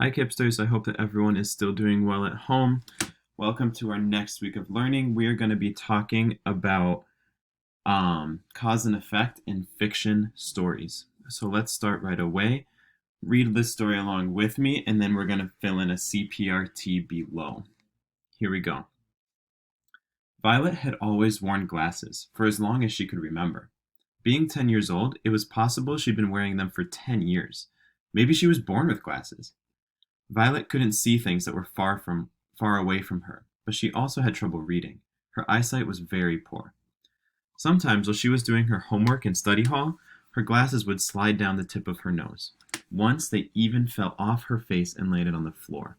Hi, Kipsters. I hope that everyone is still doing well at home. Welcome to our next week of learning. We are going to be talking about cause and effect in fiction stories. So let's start right away. Read this story along with me, and then we're going to fill in a CPRT below. Here we go. Violet had always worn glasses for as long as she could remember. Being 10 years old, it was possible she'd been wearing them for 10 years. Maybe she was born with glasses. Violet couldn't see things that were far away from her, but she also had trouble reading. Her eyesight was very poor. Sometimes, while she was doing her homework in study hall, her glasses would slide down the tip of her nose. Once they even fell off her face and landed on the floor.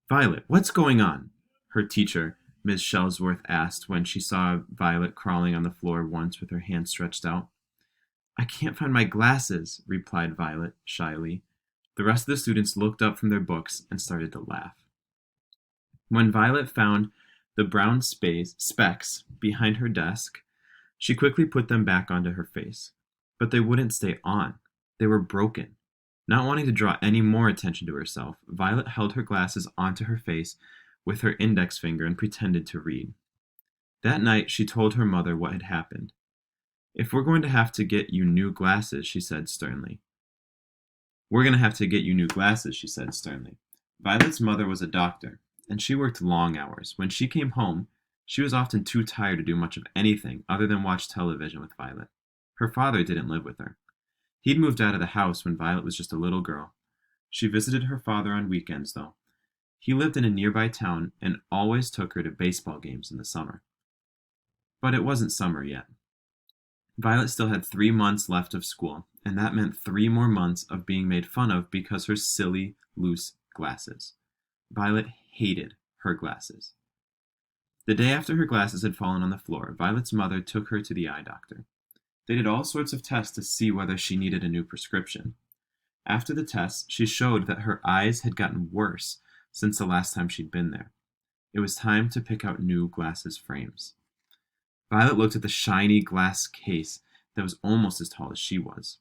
"Violet, what's going on?" her teacher, Miss Shellsworth, asked when she saw Violet crawling on the floor once with her hands stretched out. "I can't find my glasses," replied Violet shyly. The rest of the students looked up from their books and started to laugh. When Violet found the brown specks behind her desk, she quickly put them back onto her face. But they wouldn't stay on. They were broken. Not wanting to draw any more attention to herself, Violet held her glasses onto her face with her index finger and pretended to read. That night, she told her mother what had happened. "If we're going to have to get you new glasses," she said sternly. "We're going to have to get you new glasses," she said sternly. Violet's mother was a doctor, and she worked long hours. When she came home, she was often too tired to do much of anything other than watch television with Violet. Her father didn't live with her. He'd moved out of the house when Violet was just a little girl. She visited her father on weekends, though. He lived in a nearby town and always took her to baseball games in the summer. But it wasn't summer yet. Violet still had 3 months left of school, and that meant 3 more months of being made fun of because her silly, loose glasses. Violet hated her glasses. The day after her glasses had fallen on the floor, Violet's mother took her to the eye doctor. They did all sorts of tests to see whether she needed a new prescription. After the tests, she showed that her eyes had gotten worse since the last time she'd been there. It was time to pick out new glasses frames. Violet looked at the shiny glass case that was almost as tall as she was.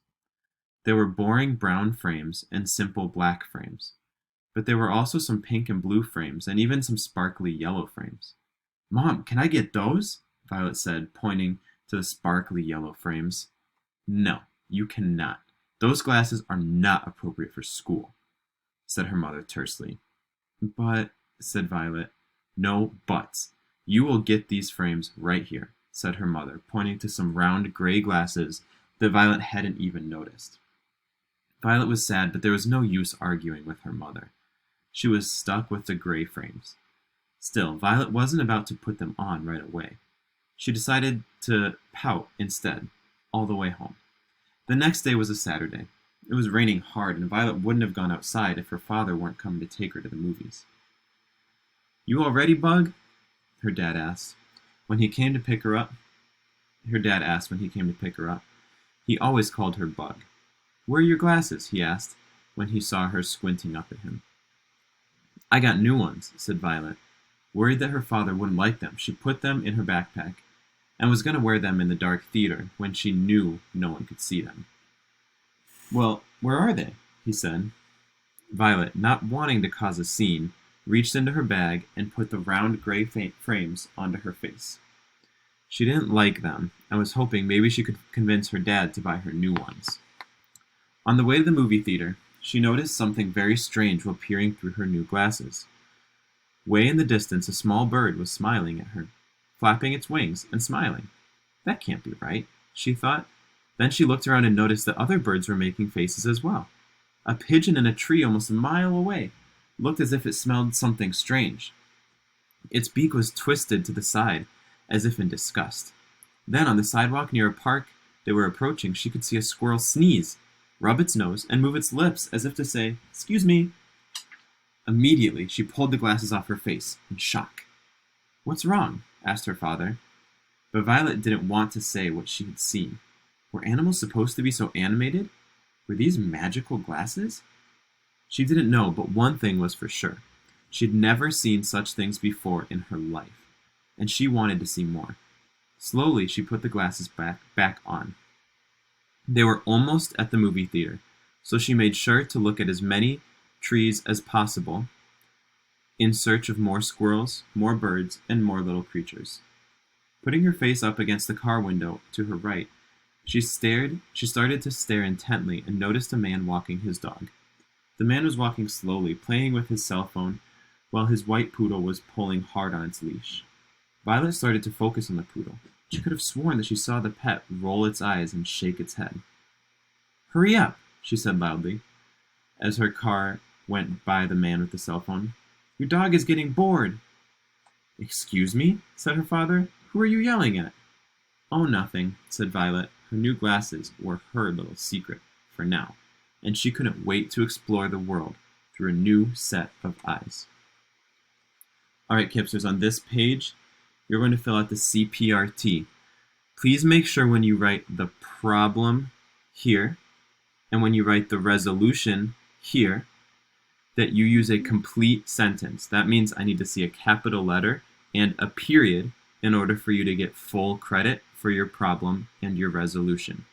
There were boring brown frames and simple black frames, but there were also some pink and blue frames and even some sparkly yellow frames. "Mom, can I get those?" Violet said, pointing to the sparkly yellow frames. "No, you cannot. Those glasses are not appropriate for school," said her mother tersely. "But," said Violet. "No buts. You will get these frames right here," said her mother, pointing to some round gray glasses that Violet hadn't even noticed. Violet was sad, but there was no use arguing with her mother. She was stuck with the gray frames. Still, Violet wasn't about to put them on right away. She decided to pout instead, all the way home. The next day was a Saturday. It was raining hard, and Violet wouldn't have gone outside if her father weren't coming to take her to the movies. "You all ready, Bug?" her dad asked. When he came to pick her up, Her dad asked when he came to pick her up. He always called her Bug. "Where are your glasses?" he asked when he saw her squinting up at him. "I got new ones," said Violet. Worried that her father wouldn't like them, she put them in her backpack and was going to wear them in the dark theater when she knew no one could see them. "Well, where are they?" he said. Violet, not wanting to cause a scene, reached into her bag and put the round gray frames onto her face. She didn't like them and was hoping maybe she could convince her dad to buy her new ones. On the way to the movie theater, she noticed something very strange while peering through her new glasses. Way in the distance, a small bird was smiling at her, flapping its wings and smiling. "That can't be right," she thought. Then she looked around and noticed that other birds were making faces as well. A pigeon in a tree almost a mile away looked as if it smelled something strange. Its beak was twisted to the side, as if in disgust. Then, on the sidewalk near a park they were approaching, she could see a squirrel sneeze, rub its nose, and move its lips as if to say, "Excuse me." Immediately, she pulled the glasses off her face in shock. "What's wrong?" asked her father. But Violet didn't want to say what she had seen. Were animals supposed to be so animated? Were these magical glasses? She didn't know, but one thing was for sure. She'd never seen such things before in her life, and she wanted to see more. Slowly, she put the glasses back on. They were almost at the movie theater, so she made sure to look at as many trees as possible in search of more squirrels, more birds, and more little creatures. Putting her face up against the car window to her right, she started to stare intently and noticed a man walking his dog. The man was walking slowly, playing with his cell phone, while his white poodle was pulling hard on its leash. Violet started to focus on the poodle. She could have sworn that she saw the pet roll its eyes and shake its head. "Hurry up," she said loudly, as her car went by the man with the cell phone. "Your dog is getting bored." "Excuse me?" said her father. "Who are you yelling at?" "Oh, nothing," said Violet. Her new glasses were her little secret, for now, and she couldn't wait to explore the world through a new set of eyes. Alright, Kipsters, on this page, you're going to fill out the CPRT. Please make sure when you write the problem here, and when you write the resolution here, that you use a complete sentence. That means I need to see a capital letter and a period in order for you to get full credit for your problem and your resolution.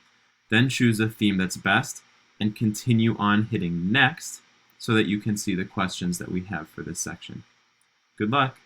Then choose a theme that's best and continue on hitting next so that you can see the questions that we have for this section. Good luck!